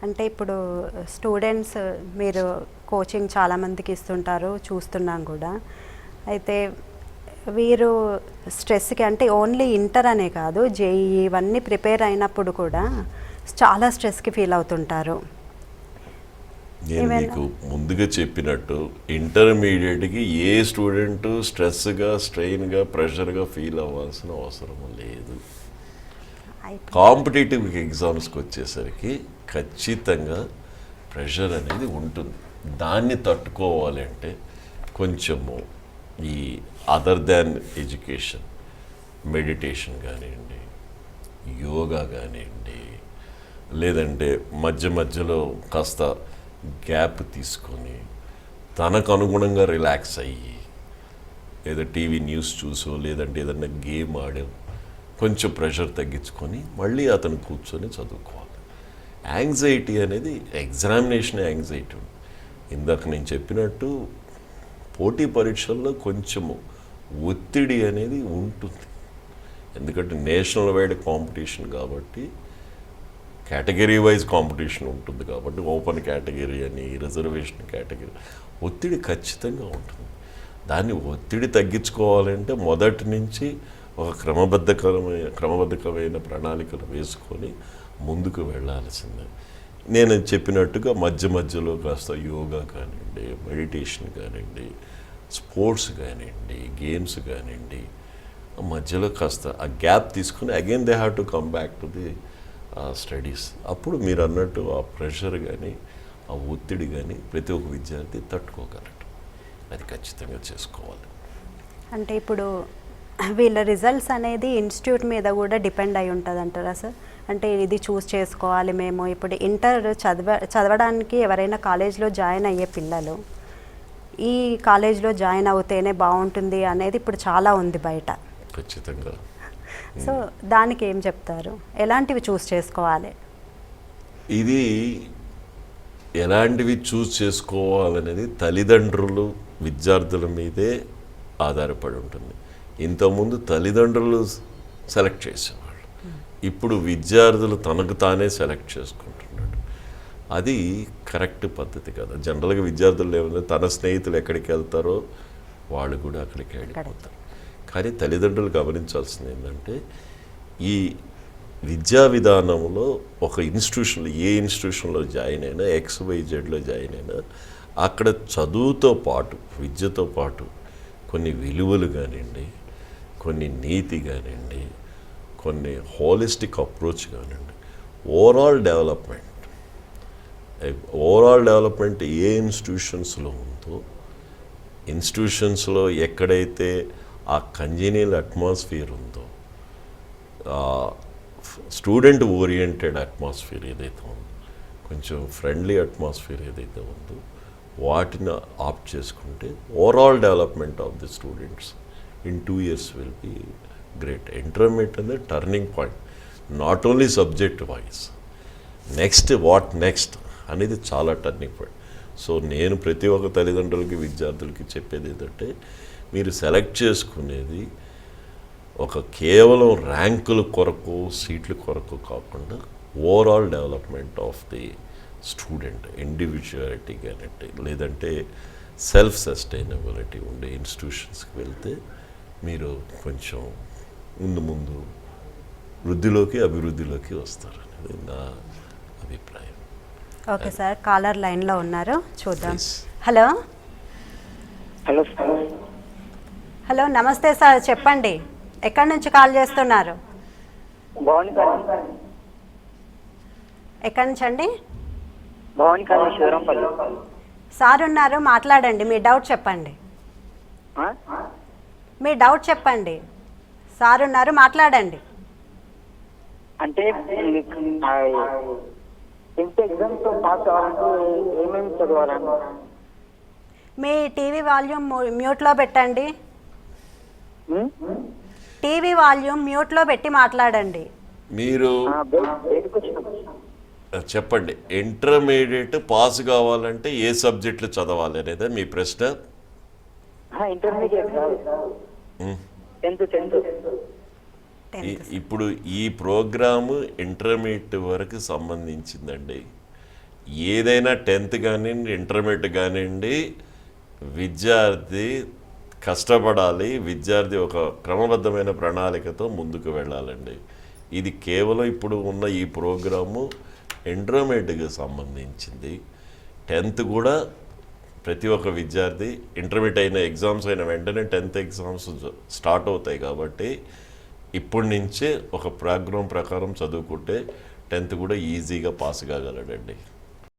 అంటే ఇప్పుడు స్టూడెంట్స్ మీరు కోచింగ్ చాలామందికి ఇస్తుంటారు, చూస్తున్నాం కూడా. అయితే వీరు స్ట్రెస్కి అంటే ఓన్లీ ఇంటర్ అనే కాదు, జేఈ ఇవన్నీ ప్రిపేర్ అయినప్పుడు కూడా చాలా స్ట్రెస్కి ఫీల్ అవుతుంటారు. నేను మీకు ముందుగా చెప్పినట్టు ఇంటర్మీడియట్కి ఏ స్టూడెంట్ స్ట్రెస్గా, స్ట్రెయిన్గా, ప్రెషర్గా ఫీల్ అవ్వాల్సిన అవసరం లేదు. కాంపిటేటివ్ ఎగ్జామ్స్కి వచ్చేసరికి ఖచ్చితంగా ప్రెషర్ అనేది ఉంటుంది. దాన్ని తట్టుకోవాలి అంటే కొంచెము ఈ అదర్ దాన్ ఎడ్యుకేషన్, మెడిటేషన్ కానివ్వండి, యోగా కానివ్వండి, లేదంటే మధ్య మధ్యలో కాస్త గ్యాప్ తీసుకొని తనకు అనుగుణంగా రిలాక్స్ అయ్యి ఏదో టీవీ న్యూస్ చూసో లేదంటే ఏదన్నా గేమ్ ఆడో కొంచెం ప్రెషర్ తగ్గించుకొని మళ్ళీ అతను కూర్చొని చదువుకోవాలి. యాంగ్జైటీ అనేది ఎగ్జామినేషన్ యాంగ్జైటీ ఉంది. ఇందాక నేను చెప్పినట్టు పోటీ పరీక్షల్లో కొంచెము ఒత్తిడి అనేది ఉంటుంది. ఎందుకంటే నేషనల్ వైడ్ కాంపిటీషన్ కాబట్టి, కేటగిరీ వైజ్ కాంపిటీషన్ ఉంటుంది కాబట్టి, ఓపెన్ కేటగిరీ అని, రిజర్వేషన్ కేటగిరీ, ఒత్తిడి ఖచ్చితంగా ఉంటుంది. దాన్ని ఒత్తిడి తగ్గించుకోవాలంటే మొదటి నుంచి ఒక క్రమబద్ధకమైన ప్రణాళికలు వేసుకొని ముందుకు వెళ్ళాల్సిందే. నేను చెప్పినట్టుగా మధ్య మధ్యలో కాస్త యోగా కానివ్వండి, మెడిటేషన్ కానివ్వండి, స్పోర్ట్స్ కానివ్వండి, గేమ్స్ కానివ్వండి, మధ్యలో కాస్త ఆ గ్యాప్ తీసుకుని again they have to come back to the studies. అప్పుడు మీరు అన్నట్టు ఆ ప్రెషర్ కానీ ఆ ఒత్తిడి కానీ ప్రతి ఒక్క విద్యార్థి తట్టుకోగలడు. అది ఖచ్చితంగా చేసుకోవాలి. అంటే ఇప్పుడు వీళ్ళ రిజల్ట్స్ అనేది ఇన్స్టిట్యూట్ మీద కూడా డిపెండ్ అయి ఉంటుంది అంటారా సార్? అంటే ఇది చూస్ చేసుకోవాలి మేము. ఇప్పుడు ఇంటర్ చదవడానికి ఎవరైనా కాలేజ్లో జాయిన్ అయ్యే పిల్లలు ఈ కాలేజ్లో జాయిన్ అవుతేనే బాగుంటుంది అనేది ఇప్పుడు చాలా ఉంది బయట. ఖచ్చితంగా. సో దానికి ఏం చెప్తారు? ఎలాంటివి చూస్ చేసుకోవాలి? ఇది ఎలాంటివి చూస్ చేసుకోవాలనేది తల్లిదండ్రులు విద్యార్థుల మీదే ఆధారపడి ఉంటుంది. ఇంతకుముందు తల్లిదండ్రులు సెలెక్ట్ చేసేవాళ్ళు, ఇప్పుడు విద్యార్థులు తనకు తానే సెలెక్ట్ చేసుకుంటున్నాడు. అది కరెక్ట్ పద్ధతి కదా. జనరల్గా విద్యార్థులు ఏమైనా తన స్నేహితులు ఎక్కడికి వెళ్తారో వాళ్ళు కూడా అక్కడికి వెళ్ళిపోతారు. కానీ తల్లిదండ్రులు గమనించాల్సింది ఏంటంటే ఈ విద్యా విధానంలో ఒక ఇన్స్టిట్యూషన్లో ఏ ఇన్స్టిట్యూషన్లో జాయిన్ అయినా, XYZలో జాయిన్ అయినా అక్కడ చదువుతో పాటు విద్యతో పాటు కొన్ని విలువలు కానివ్వండి, కొన్ని నీతి కానివ్వండి, కొన్ని హోలిస్టిక్ అప్రోచ్ కానివ్వండి, ఓవరాల్ డెవలప్మెంట్ ఏ ఇన్స్టిట్యూషన్స్లో ఉందో, ఇన్స్టిట్యూషన్స్లో ఎక్కడైతే ఆ కంజెనియల్ అట్మాస్ఫియర్ ఉందో, స్టూడెంట్ ఓరియంటెడ్ అట్మాస్ఫియర్ ఏదైతే ఉందో, కొంచెం ఫ్రెండ్లీ అట్మాస్ఫియర్ ఏదైతే ఉందో వాటిని ఆప్ట్ చేసుకుంటే overall development of the students in 2 years will be great. Intermediate అనేది turning point, not only subject wise. What next అనేది చాలా టర్నింగ్ పాయింట్. సో నేను ప్రతి ఒక్క తల్లిదండ్రులకి విద్యార్థులకి చెప్పేది ఏంటంటే మీరు సెలెక్ట్ చేసుకునేది ఒక కేవలం ర్యాంకుల కొరకు, సీట్ల కొరకు కాకుండా overall development of the student, individuality కానివ్వండి, లేదంటే సెల్ఫ్ సస్టైనబిలిటీ ఉండే ఇన్స్టిట్యూషన్స్కి వెళ్తే మీరు కొంచెం ముందు వృద్ధిలోకి, అభివృద్ధిలోకి వస్తారు అనేది నా అభిప్రాయం. ఓకే సార్, కాలర్ లైన్లో ఉన్నారు, చూద్దాం. హలో హలో, నమస్తే సార్, చెప్పండి. ఎక్కడి నుంచి కాల్ చేస్తున్నారు? ఎక్కడి నుంచి అండి? సార్ ఉన్నారు, మాట్లాడండి. మీ డౌట్ చెప్పండి. మీ డౌట్ చెప్పండి. సార్ ఉన్నారు, మాట్లాడండి. అంటే ఎగ్జామ్స్ పాస్ అవ్వాలంటే ఏమేమి చదవాలండి? మీ టీవీ వాల్యూమ్ మ్యూట్లో పెట్టండి. టీవీ వాల్యూమ్ మ్యూట్లో పెట్టి మాట్లాడండి. మీరు చెప్పండి, ఇంటర్మీడియట్ పాస్ కావాలంటే ఏ సబ్జెక్టులు చదవాలి అనేది మీ ప్రశ్న? ఇంటర్మీడియట్ ఇప్పుడు ఈ ప్రోగ్రాము ఇంటర్మీడియట్ వరకు సంబంధించిందండి. ఏదైనా 10th కానివ్వండి, ఇంటర్మీడియట్ కానివ్వండి, విద్యార్థి కష్టపడాలి, విద్యార్థి ఒక క్రమబద్ధమైన ప్రణాళికతో ముందుకు వెళ్ళాలండి. ఇది కేవలం ఇప్పుడు ఉన్న ఈ ప్రోగ్రాము ఇంటర్మీడియట్కి సంబంధించింది. 10th కూడా ప్రతి ఒక్క విద్యార్థి ఇంటర్మీడియట్ అయిన ఎగ్జామ్స్ అయిన వెంటనే 10th ఎగ్జామ్స్ స్టార్ట్ అవుతాయి కాబట్టి ఇప్పటి నుంచే ఒక ప్రోగ్రాం ప్రకారం చదువుకుంటే 10th కూడా ఈజీగా పాస్ కాగలడండి.